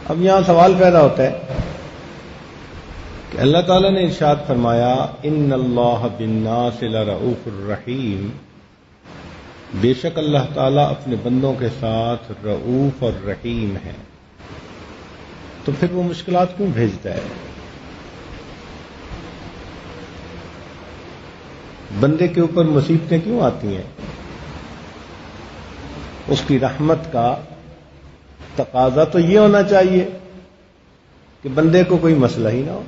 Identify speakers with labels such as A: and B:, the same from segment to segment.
A: اب یہاں سوال پیدا ہوتا ہے کہ اللہ تعالیٰ نے ارشاد فرمایا ان اللہ بالناس لرؤوف الرحیم، بے شک اللہ تعالیٰ اپنے بندوں کے ساتھ رؤوف اور رحیم ہے، تو پھر وہ مشکلات کیوں بھیجتا ہے؟ بندے کے اوپر مصیبتیں کیوں آتی ہیں؟ اس کی رحمت کا تقاضا تو یہ ہونا چاہیے کہ بندے کو کوئی مسئلہ ہی نہ ہو،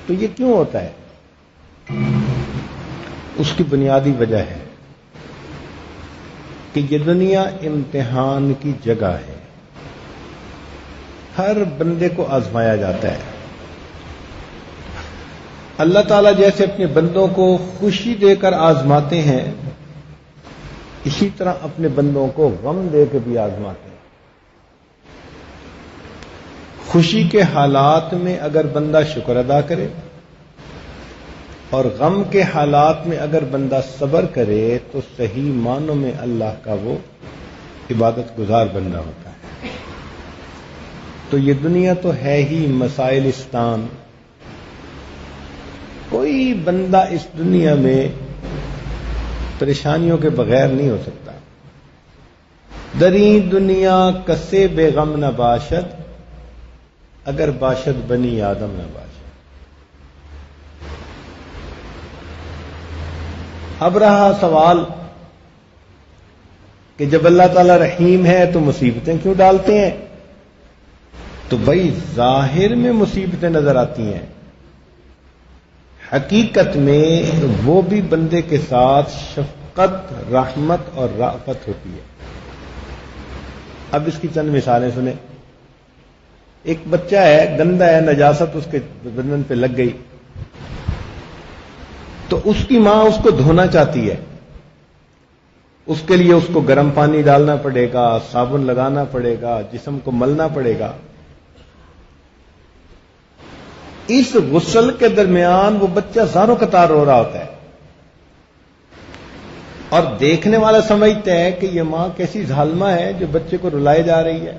A: تو یہ کیوں ہوتا ہے؟ اس کی بنیادی وجہ ہے کہ یہ دنیا امتحان کی جگہ ہے، ہر بندے کو آزمایا جاتا ہے۔ اللہ تعالیٰ جیسے اپنے بندوں کو خوشی دے کر آزماتے ہیں، اسی طرح اپنے بندوں کو غم دے کے بھی آزماتے ہیں۔ خوشی کے حالات میں اگر بندہ شکر ادا کرے اور غم کے حالات میں اگر بندہ صبر کرے تو صحیح معنوں میں اللہ کا وہ عبادت گزار بندہ ہوتا ہے۔ تو یہ دنیا تو ہے ہی مسائلستان، کوئی بندہ اس دنیا میں پریشانیوں کے بغیر نہیں ہو سکتا۔ دری دنیا کسے بے غم نہ باشد، اگر باشد بنی آدم نہ باشد۔ اب رہا سوال کہ جب اللہ تعالی رحیم ہے تو مصیبتیں کیوں ڈالتے ہیں؟ تو بھائی ظاہر میں مصیبتیں نظر آتی ہیں، حقیقت میں وہ بھی بندے کے ساتھ شفقت، رحمت اور رأفت ہوتی ہے۔ اب اس کی چند مثالیں سنیں۔ ایک بچہ ہے، گندا ہے، نجاست اس کے بدن پہ لگ گئی، تو اس کی ماں اس کو دھونا چاہتی ہے، اس کے لیے اس کو گرم پانی ڈالنا پڑے گا، صابن لگانا پڑے گا، جسم کو ملنا پڑے گا۔ اس غسل کے درمیان وہ بچہ زاروں قطار رو رہا ہوتا ہے، اور دیکھنے والا سمجھتا ہے کہ یہ ماں کیسی ظالمہ ہے جو بچے کو رلائے جا رہی ہے،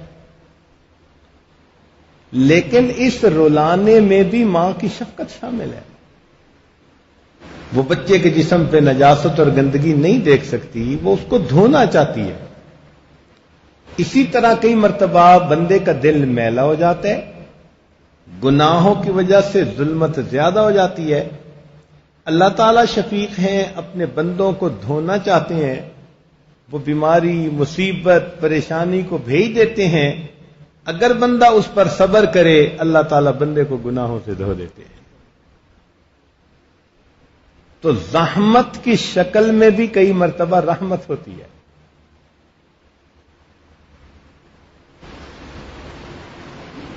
A: لیکن اس رلانے میں بھی ماں کی شفقت شامل ہے۔ وہ بچے کے جسم پہ نجاست اور گندگی نہیں دیکھ سکتی، وہ اس کو دھونا چاہتی ہے۔ اسی طرح کئی مرتبہ بندے کا دل میلا ہو جاتا ہے، گناہوں کی وجہ سے ظلمت زیادہ ہو جاتی ہے، اللہ تعالیٰ شفیق ہیں، اپنے بندوں کو دھونا چاہتے ہیں، وہ بیماری، مصیبت، پریشانی کو بھیج دیتے ہیں، اگر بندہ اس پر صبر کرے اللہ تعالیٰ بندے کو گناہوں سے دھو دیتے ہیں۔ تو زحمت کی شکل میں بھی کئی مرتبہ رحمت ہوتی ہے۔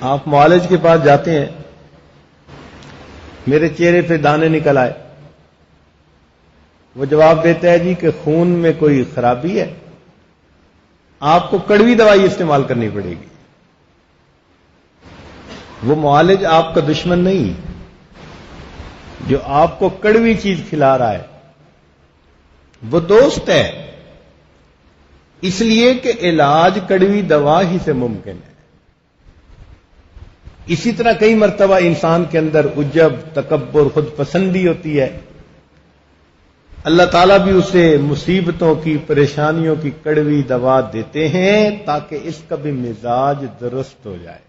A: آپ معالج کے پاس جاتے ہیں، میرے چہرے پہ دانے نکل آئے، وہ جواب دیتا ہے جی کہ خون میں کوئی خرابی ہے، آپ کو کڑوی دوائی استعمال کرنی پڑے گی۔ وہ معالج آپ کا دشمن نہیں جو آپ کو کڑوی چیز کھلا رہا ہے، وہ دوست ہے، اس لیے کہ علاج کڑوی دوا ہی سے ممکن ہے۔ اسی طرح کئی مرتبہ انسان کے اندر عجب، تکبر، خود پسندی ہوتی ہے، اللہ تعالیٰ بھی اسے مصیبتوں کی، پریشانیوں کی کڑوی دوا دیتے ہیں تاکہ اس کا بھی مزاج درست ہو جائے۔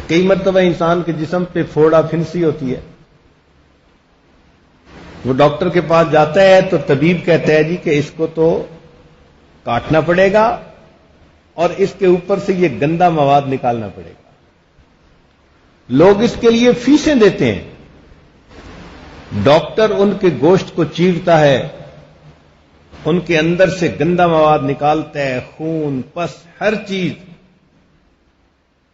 A: کئی مرتبہ انسان کے جسم پہ پھوڑا پھنسی ہوتی ہے، وہ ڈاکٹر کے پاس جاتا ہے تو طبیب کہتا ہے جی کہ اس کو تو کاٹنا پڑے گا اور اس کے اوپر سے یہ گندا مواد نکالنا پڑے گا۔ لوگ اس کے لیے فیسیں دیتے ہیں، ڈاکٹر ان کے گوشت کو چیرتا ہے، ان کے اندر سے گندا مواد نکالتا ہے، خون، پس، ہر چیز،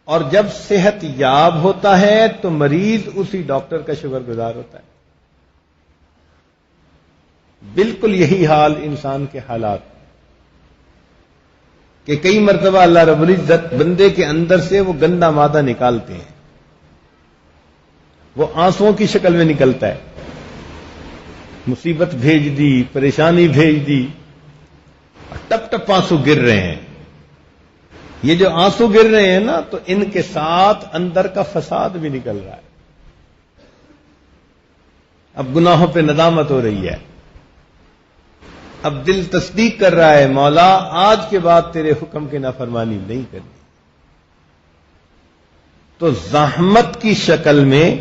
A: اور جب صحت یاب ہوتا ہے تو مریض اسی ڈاکٹر کا شکر گزار ہوتا ہے۔ بالکل یہی حال انسان کے حالات کہ کئی مرتبہ اللہ رب العزت بندے کے اندر سے وہ گندا مادہ نکالتے ہیں، وہ آنسوؤں کی شکل میں نکلتا ہے، مصیبت بھیج دی، پریشانی بھیج دی، ٹپ ٹپ آنسو گر رہے ہیں. یہ جو آنسو گر رہے ہیں نا، تو ان کے ساتھ اندر کا فساد بھی نکل رہا ہے. اب گناہوں پہ ندامت ہو رہی ہے. اب دل تصدیق کر رہا ہے، مولا آج کے بعد تیرے حکم کی نافرمانی نہیں کرنی. تو زحمت کی شکل میں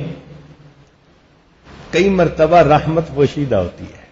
A: کئی مرتبہ رحمت پوشیدہ ہوتی ہے.